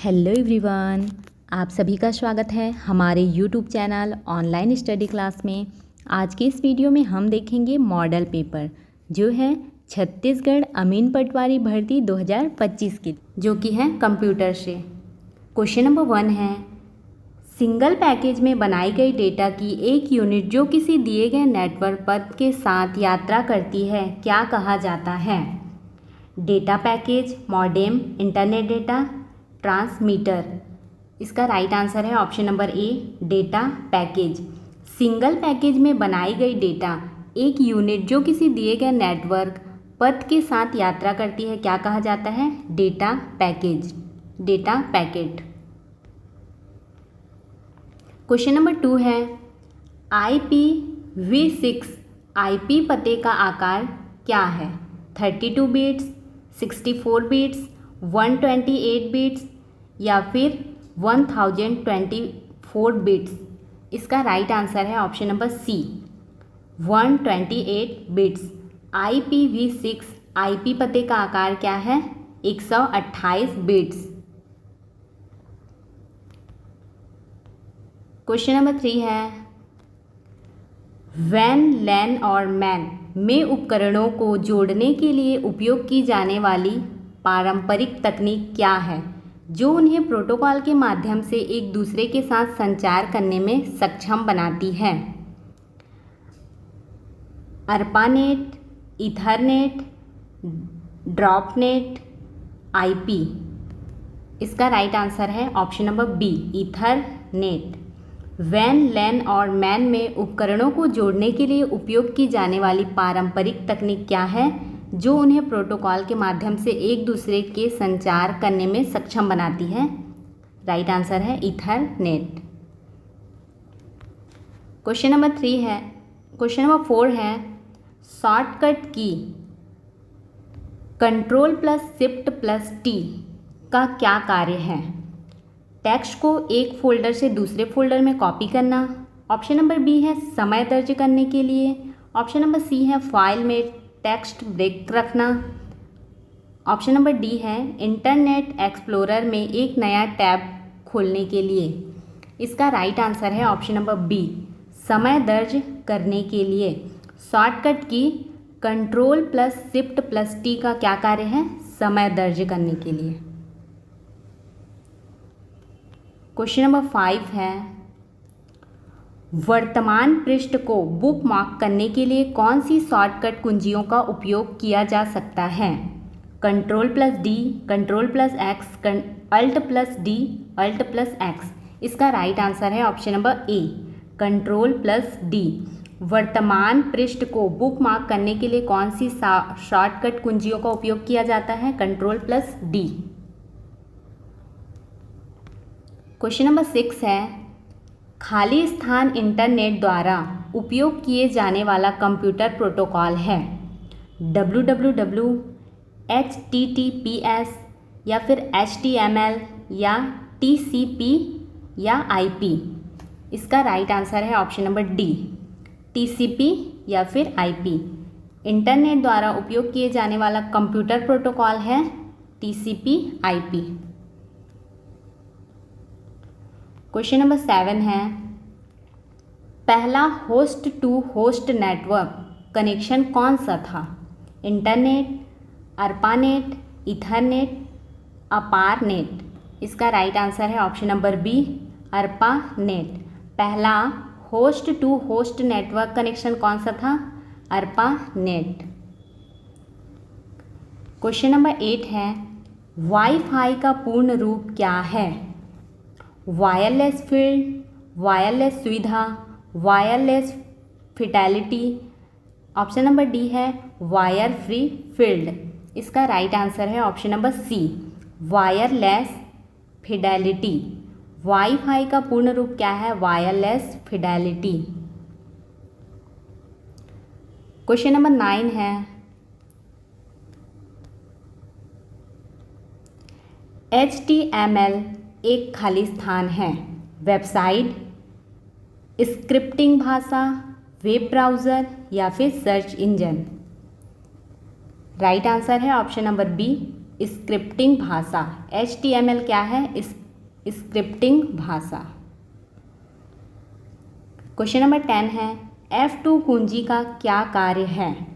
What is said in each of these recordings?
Hello everyone, आप सभी का स्वागत है हमारे YouTube channel online study class में। आज के इस वीडियो में हम देखेंगे मॉडल पेपर जो है छत्तीसगढ़ अमीन पटवारी भर्ती 2025 की, जो कि है कंप्यूटर से। क्वेश्चन नंबर 1 है, सिंगल पैकेज में बनाई गई डेटा की एक यूनिट जो किसी दिए गए नेटवर्क पथ के साथ यात्रा करती है क्या कहा जाता है? Data package, modem, internet data, transmitter. इसका राइट आंसर है ऑप्शन नंबर ए, डेटा पैकेज। सिंगल पैकेज में बनाई गई डेटा एक यूनिट जो किसी दिए गए नेटवर्क पथ के साथ यात्रा करती है क्या कहा जाता है? Data package, data packet. Question number 2 है, IPv6 IP पते का आकार क्या है? 32 बिट्स, 64 बिट्स, 128 बिट्स या फिर 1024 बिट्स। इसका राइट आंसर है option number C, 128 bits. IPv6 IP पते का आकार क्या है? 128 बिट्स। क्वेश्चन नंबर 3 है, वैन, लैन और मैन में उपकरणों को जोड़ने के लिए उपयोग की जाने वाली पारंपरिक तकनीक क्या है जो उन्हें प्रोटोकॉल के माध्यम से एक दूसरे के साथ संचार करने में सक्षम बनाती है? ARPANET, Ethernet, dropnet, IP। इसका राइट आंसर है ऑप्शन नंबर बी, ईथरनेट। वैन, लैन और मैन में उपकरणों को जोड़ने के लिए उपयोग की जाने वाली पारंपरिक तकनीक क्या है जो उन्हें प्रोटोकॉल के माध्यम से एक दूसरे के संचार करने में सक्षम बनाती है? राइट आंसर है ईथरनेट। क्वेश्चन नंबर 3 है, क्वेश्चन नंबर 4 है, शॉर्टकट की Ctrl+Shift+T का क्या कार्य है? टेक्स्ट को एक फोल्डर से दूसरे फोल्डर में कॉपी करना। ऑप्शन नंबर बी है समय दर्ज करने के लिए। ऑप्शन नंबर सी है फाइल में टेक्स्ट ब्रेक रखना। ऑप्शन नंबर डी है इंटरनेट एक्सप्लोरर में एक नया टैब खोलने के लिए। इसका राइट आंसर है ऑप्शन नंबर बी, समय दर्ज करने के लिए। शॉर्टकट की Ctrl+Shift+T का क्या कार्य है? समय दर्ज करने के लिए। क्वेश्चन नंबर 5 है, वर्तमान पृष्ठ को बुकमार्क करने के लिए कौन सी शॉर्टकट कुंजियों का उपयोग किया जा सकता है? Ctrl+D, Ctrl+X, Alt+D, Alt+X। इसका राइट आंसर है ऑप्शन नंबर ए, Ctrl+D। वर्तमान पृष्ठ को बुकमार्क करने के लिए कौन सी शॉर्टकट कुंजियों का उपयोग किया जाता है? Ctrl+D। क्वेश्चन नंबर 6 है, खाली स्थान इंटरनेट द्वारा उपयोग किए जाने वाला कंप्यूटर प्रोटोकॉल है? www, HTTPS या फिर HTML या TCP या IP। इसका राइट आंसर है ऑप्शन नंबर डी, TCP या फिर IP। इंटरनेट द्वारा उपयोग किए जाने वाला कंप्यूटर प्रोटोकॉल है TCP IP। क्वेश्चन नंबर 7 है, पहला host to host network connection कौन सा था? Internet, ARPANET, Ethernet, aparnet. इसका राइट आंसर है ऑप्शन नंबर बी, अर्पानेट। पहला host to host network connection कौन सा था? अर्पानेट। क्वेश्चन नंबर 8 है, वाईफाई का पूर्ण रूप क्या है? वायरलेस फील्ड, वायरलेस सुविधा, wireless fidelity. Option number D है वायर फ्री फील्ड। इसका राइट आंसर है option number C, wireless fidelity. Wifi का पूर्ण रूप क्या है? Wireless Fidelity. क्वेश्चन नंबर 9 है, HTML एक खाली स्थान है? वेबसाइट, स्क्रिप्टिंग भाषा, वेब ब्राउज़र या फिर सर्च इंजन। राइट आंसर है ऑप्शन नंबर बी, स्क्रिप्टिंग भाषा। HTML क्या है? स्क्रिप्टिंग भाषा। क्वेश्चन नंबर 10 है F2 कुंजी का क्या कार्य है?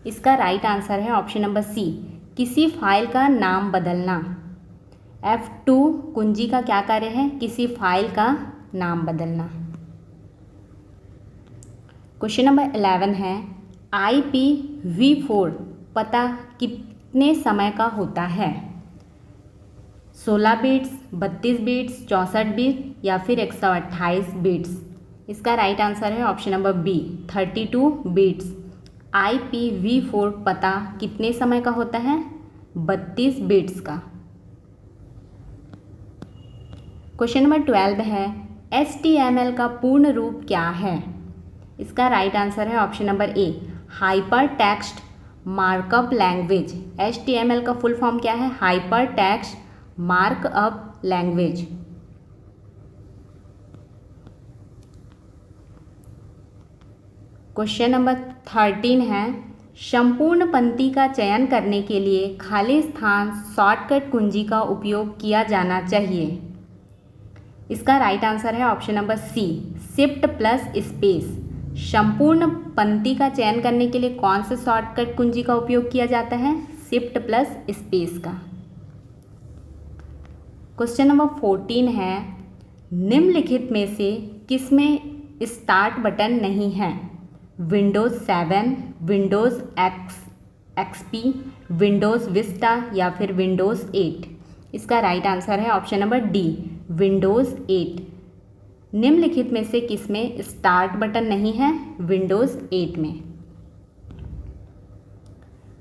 इसका राइट आंसर है ऑप्शन नंबर सी, किसी फाइल का नाम बदलना। F2 कुंजी का क्या कार्य है? किसी फाइल का नाम बदलना। क्वेश्चन नंबर 11 है IPv4 पता कितने समय का होता है? 16 बिट्स, 32 बिट्स, 64 बिट या फिर 128 बिट्स। इसका राइट आंसर है option number B, 32 bits. IPv4 पता कितने समय का होता है? 32 बिट्स का। क्वेश्चन नंबर 12 है HTML का पूर्ण रूप क्या है? इसका राइट आंसर है ऑप्शन नंबर ए, hyper text markup language. HTML का फुल फॉर्म क्या है? Hyper text markup language. Question number 13 है संपूर्ण पंक्ति का चयन करने के लिए खाली स्थान शॉर्टकट कुंजी का उपयोग किया जाना चाहिए। इसका राइट आंसर है option number C, shift plus space. संपूर्ण पंक्ति का चयन करने के लिए कौन से शॉर्टकट कुंजी का उपयोग किया जाता है? शिफ्ट प्लस स्पेस का। क्वेश्चन नंबर 14 है निम्नलिखित में से किसमें स्टार्ट बटन नहीं है? Windows 7, Windows XP, Windows Vista या फिर विंडोज़ 8। इसका राइट आंसर है ऑप्शन नंबर डी, विंडोज़ 8। निम्नलिखित में से किसमें स्टार्ट बटन नहीं है? विंडोज़ 8 में।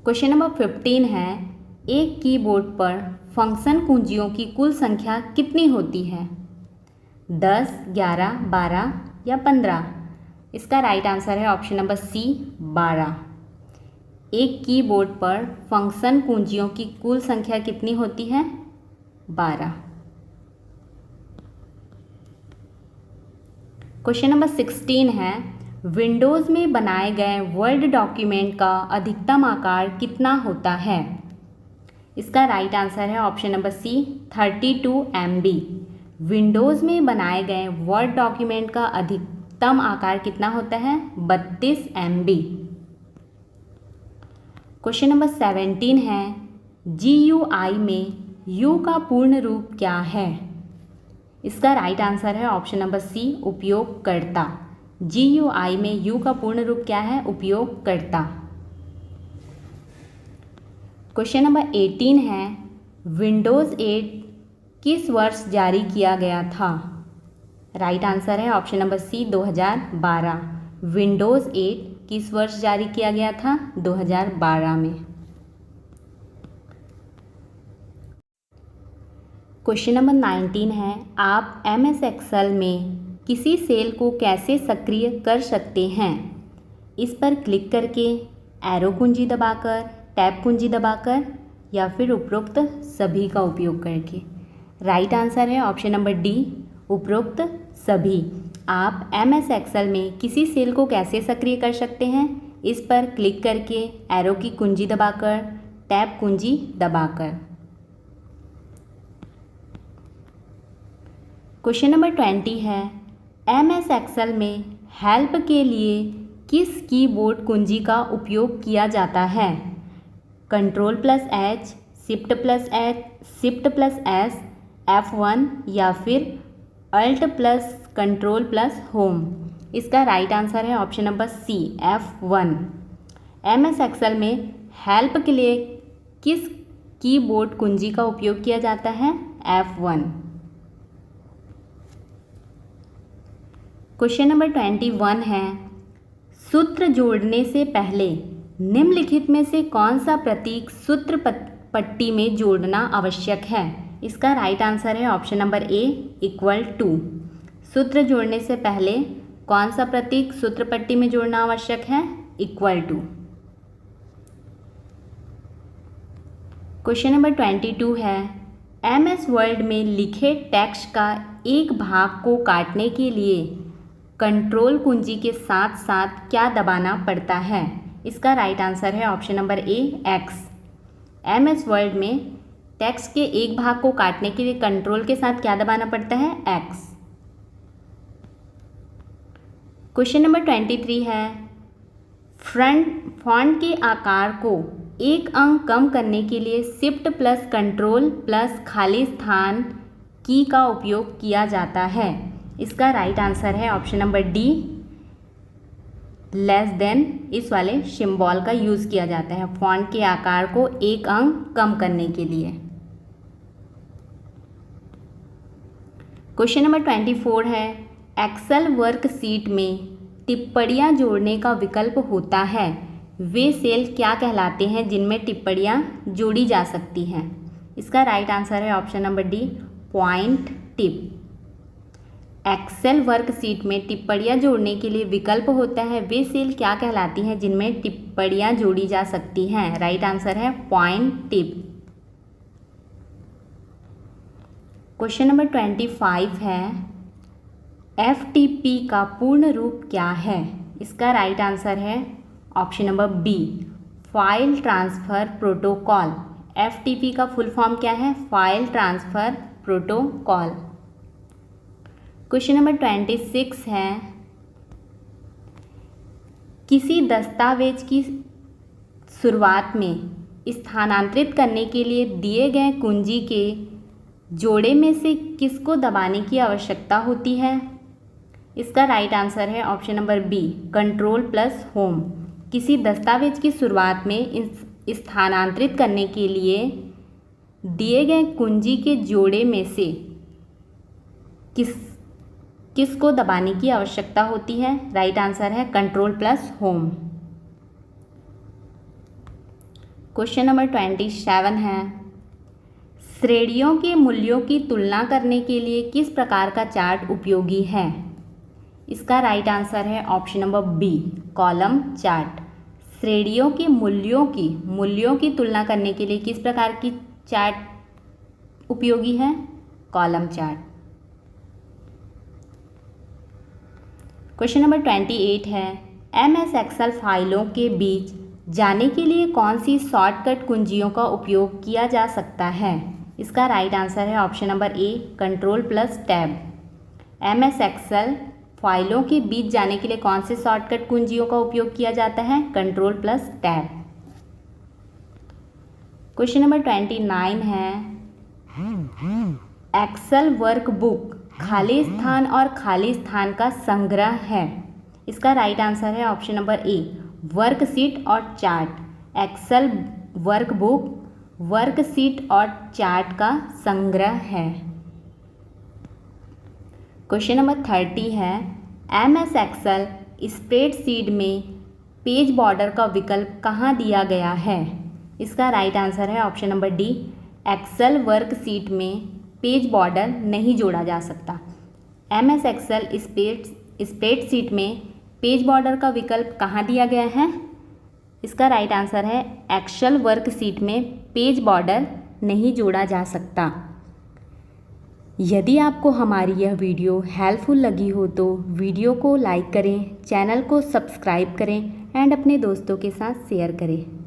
क्वेश्चन नंबर 15 है एक कीबोर्ड पर फंक्शन कुंजियों की कुल संख्या कितनी होती है? 10, 11, 12 या 15। इसका राइट आंसर है ऑप्शन नंबर सी, 12। एक कीबोर्ड पर फंक्शन कुंजियों की कुल संख्या कितनी होती है? 12। क्वेश्चन नंबर 16 है विंडोज़ में बनाए गए वर्ड डॉक्यूमेंट का अधिकतम आकार कितना होता है? इसका राइट आंसर है option number C, 32 MB। Windows में बनाए गए वर्ड डॉक्यूमेंट का अधिकतम आकार कितना होता है? 32 MB। क्वेश्चन नंबर 17 है GUI में U का पूर्ण रूप क्या है? इसका राइट आंसर है ऑप्शन नंबर सी, उपयोगकर्ता। GUI में U का पूर्ण रूप क्या है? उपयोगकर्ता। क्वेश्चन नंबर 18 है विंडोज़ 8 किस वर्ष जारी किया गया था? राइट आंसर है ऑप्शन नंबर सी, 2012। विंडोज़ 8 किस वर्ष जारी किया गया था? 2012 में। क्वेश्चन नंबर 19 है आप MS एक्सेल में किसी सेल को कैसे सक्रिय कर सकते हैं? इस पर क्लिक करके, एरो कुंजी दबाकर, टैब कुंजी दबाकर या फिर उपरोक्त सभी का उपयोग करके। राइट आंसर है ऑप्शन नंबर डी, उपरोक्त सभी। आप MS एक्सेल में किसी सेल को कैसे सक्रिय कर सकते हैं? इस पर क्लिक करके, एरो की कुंजी दबाकर, टैब कुंजी दबाकर। क्वेश्चन नंबर 20 है MS एक्सेल में हेल्प के लिए किस कीबोर्ड कुंजी का उपयोग किया जाता है? Ctrl+H, Shift+H, Shift+S, F1 या फिर Alt+Ctrl+Home। इसका राइट आंसर है option number C, F1। MS Excel में हेल्प के लिए किस कीबोर्ड कुंजी का उपयोग किया जाता है? F1। क्वेश्चन नंबर 21 है सूत्र जोड़ने से पहले निम्नलिखित में से कौन सा प्रतीक सूत्र पट्टी में जोड़ना आवश्यक है? इसका राइट आंसर है ऑप्शन नंबर ए, =। सूत्र जोड़ने से पहले कौन सा प्रतीक सूत्र पट्टी में जोड़ना आवश्यक है? =। क्वेश्चन नंबर 22 है MS वर्ड में लिखे टेक्स्ट का एक भाग को काटने के लिए कंट्रोल कुंजी के साथ साथ क्या दबाना पड़ता है? इसका राइट आंसर है ऑप्शन नंबर ए, X। MS वर्ड में टेक्स्ट के एक भाग को काटने के लिए कंट्रोल के साथ क्या दबाना पड़ता है? X। क्वेश्चन नंबर 23 है, फॉन्ट के आकार को एक अंक कम करने के लिए शिफ्ट प्लस कंट्रोल प्लस खाली स्थान की का उपयोग किया जाता है। इसका राइट आंसर है option number D, less than, इस वाले सिंबल का यूज़ किया जाता है फॉन्ट के आकार को एक अंक कम करने के लिए। क्वेश्चन नंबर 24 है, एक्सेल वर्कशीट में टिप्पणियाँ जोड़ने का विकल्प होता है, वे सेल क्या कहलाते हैं जिनमें टिप्पणियाँ जोड़ी जा सकती हैं? इसका राइट आंसर है option number D, point tip. Excel worksheet में टिप्पणियाँ जोड़ने के लिए विकल्प होता है, वे सेल क्या कहलाती हैं जिनमें टिप्पणियाँ जोड़ी जा सकती हैं? राइट आंसर है पॉइंट टिप। क्वेश्चन नंबर 25 है, FTP का पूर्ण रूप क्या है? इसका राइट आंसर है option number B, file transfer protocol. FTP का फुल फॉर्म क्या है? File transfer protocol. Question number 26 है, किसी दस्तावेज की शुरुआत में स्थानांतरित करने के लिए दिए गए कुंजी के जोड़े में से किसको दबाने की आवश्यकता होती है? इसका राइट आंसर है option number B, control plus home. किसी दस्तावेज की शुरुआत में स्थानांतरित करने के लिए दिए गए कुंजी के जोड़े में से किसको दबाने की आवश्यकता होती है? राइट आंसर है control plus home. Question number 27 है, श्रेणियों के मूल्यों की तुलना करने के लिए किस प्रकार का चार्ट उपयोगी है? इसका राइट आंसर है option number B, column chart. श्रेणियों के मूल्यों की तुलना करने के लिए किस प्रकार की चार्ट उपयोगी है? Column chart. क्वेश्चन नंबर 28 है, MS एक्सेल फाइलों के बीच जाने के लिए कौन सी शॉर्टकट कुंजियों का उपयोग किया जा सकता है? इसका राइट आंसर है option number A, control plus tab. MS Excel फाइलों के बीच जाने के लिए कौन से शॉर्टकट कुंजियों का उपयोग किया जाता है? Control plus tab. Question number 29 है, एक्सेल वर्कबुक खाली स्थान और खाली स्थान का संग्रह है। इसका राइट आंसर है ऑप्शन नंबर ए, वर्कशीट और चार्ट। एक्सेल वर्कबुक वर्कशीट और चार्ट का संग्रह है। क्वेश्चन नंबर 30 है, MS एक्सेल स्प्रेडशीट में पेज बॉर्डर का विकल्प कहाँ दिया गया है? इसका राइट आंसर है option number D, Excel worksheet में पेज बॉर्डर नहीं जोड़ा जा सकता। MS एक्सेल स्प्रेडशीट में पेज बॉर्डर का विकल्प कहाँ दिया गया है? इसका राइट आंसर है एक्सेल वर्कशीट में पेज बॉर्डर नहीं जोड़ा जा सकता। यदि आपको हमारी यह वीडियो हेल्पफुल लगी हो तो वीडियो को लाइक करें, चैनल को सब्सक्राइब करें एंड अपने दोस्तों के साथ शेयर करें।